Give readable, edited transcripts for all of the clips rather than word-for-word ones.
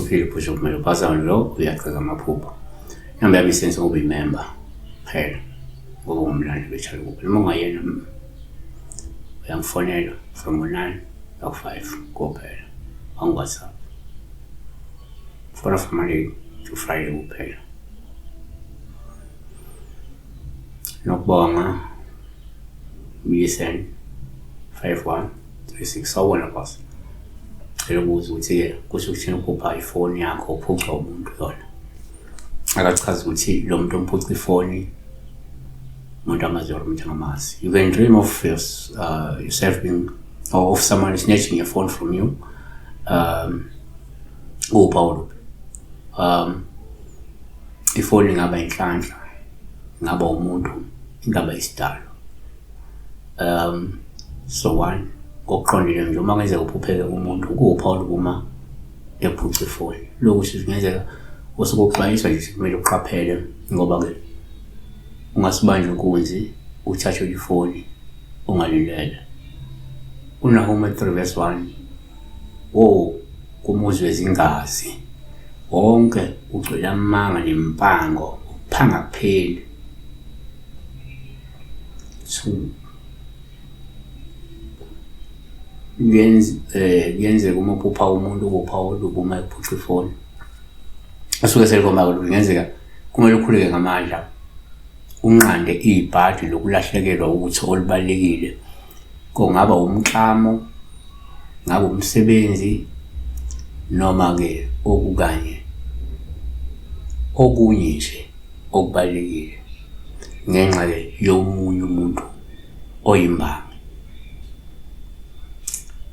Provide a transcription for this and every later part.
uphile uphusha kumele uphazane lo uyachaza amaphupho. Namba yami isense ngoba imember phela ngoba umlando bechalo kuphela. Uma ungayena uyangifonela from 9 to 5 kuphela on WhatsApp. From Monday to Friday kuphela. Nokubonga uyisend 5136 sawona boss. Elobuza ukuthi kusho ukuthi uphupha ifoni yakho uphuca umuntu yona. Akachaza ukuthi lo muntu omphuca ifoni umuntu amaziyo umuntu angamazi. You can dream of yourself being or of someone snatching your phone from you. Paulo. Ifoni ingaba inhlanhla, ingaba umuntu, ingaba isidalo. So one ngokuqondile nje uma ngeze uphupheke umuntu kuwuPaulo uma ephuca ifoni. Lokho sizingenzeka osokuxwayiswa nje kumele uqaphele ngoba ke ungasibanje inkunzi uthathe ifoni ungalilele. UNahum 3:1 kumuzwe izingazi wonke ugcwele amanga nempango uphanga kuphela. So yenzeka uma uphupha umuntu uPaulo uma ephuca ifoni asuke selikhomba ukuthi kungenzeka kumele ukhuleke ngamandla unqande ibhadi lokulahlekelwa ukuthi olubalekile kungaba umklamo ngabe umsebenzi noma ke okukanye okunye nje okubalekile ngenxa yomunye umuntu oyimbanga.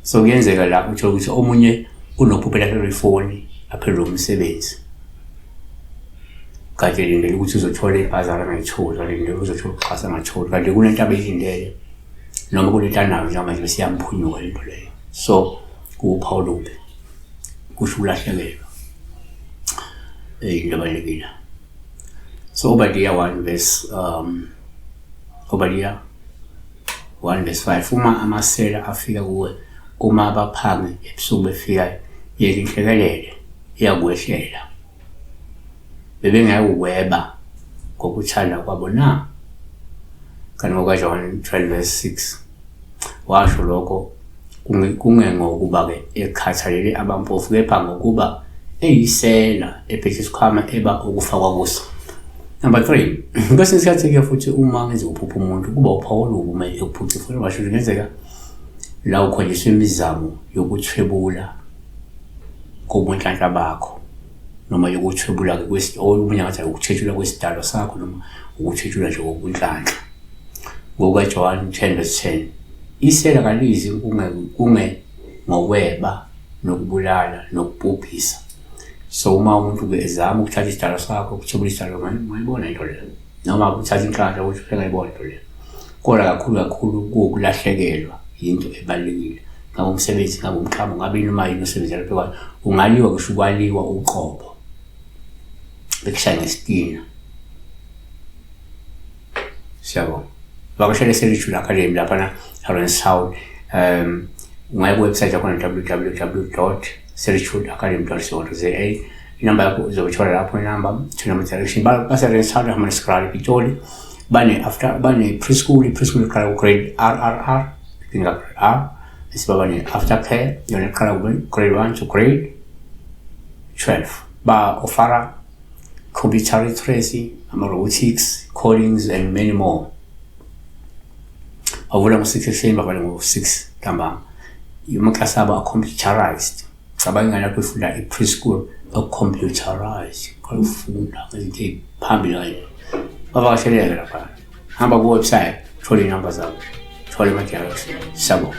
So kuyenzeka la uthola ukuthi omunye unophuphela ifoni aphela umsebenzi kanti lindele ukuthi uzothola ibhazara angayithola, lindele uzothola uxhasa angathola kanti kunento abayilindele noma kulento anayo njengamanje bese yamphunyuka lento leyo. So kuPaulo kusho ukulahlekelwa into abalekile. So Obadiah 1:5 uma amasela afika kuwe uma abaphangi ebusuku befika yeke inhlekelele iyakwehlela bebengayuweba ngokuthanda kwabo na. Kanti ngokaJohn 12:6 washo lokho kungengokuba ke ekhathalele abampofu kepha ngokuba eyisela ephethe isikhwama eba ukufakwa kuso. Number 3 kwesinye isikhathi ke futhi uma ngenze uphupha umuntu kuba uPaulo uma ekuphuca ifoni washo ngenzeka la ukholiswe imizamo yokuthwebula kobunhlanhla bakho noma yokuthwebula omunye ngathi ukuthethula kwesidalo sakho noma ukuthethula nje kobunhlanhla. NgokaJohn 10:10 isela kalizi kunge ngokweba nokubulala nokubhubhisa. So uma umuntu ke ezama ukuthatha isidalo sakho ukuthwebula isidalo mayibona into leyo noma ukuthatha inhlanhla ukuthi ungayibona into leyo. Kodwa kakhulu kukulahlekelwa into ebalekile ngabe umsebenzi ngabe umklamo ngabe noma yini usebenza lapho kwayo ungaliwa kusho ukwaliwa uqobo bekushaya ngestina. Siyabona vakashele Serichud Academy lapha na Harrenstown. Ungaya kuwebsite yakho www.serichudacademy.co.za. Inamba yakho uzothola lapho inamba thina direction base Harrenstown hamana scroll pitoli bane preschool iqala grade RRR kinga R isibabane aftercare yona iqala grade 1 to grade 12 ba ofara computer literacy, robotics, codings and many more. Avula mu-6 ekuseni bavale ngo-6 ntambama. Amaklasi abo computerized. Cabanga lapho ifunda i-preschool computerized. Kwalufunda ngezinto eziphambili kanje. Bavakasheleke lapha. Hamba ku-website, thola inamba zabo, thola ama-directions. Siyabonga.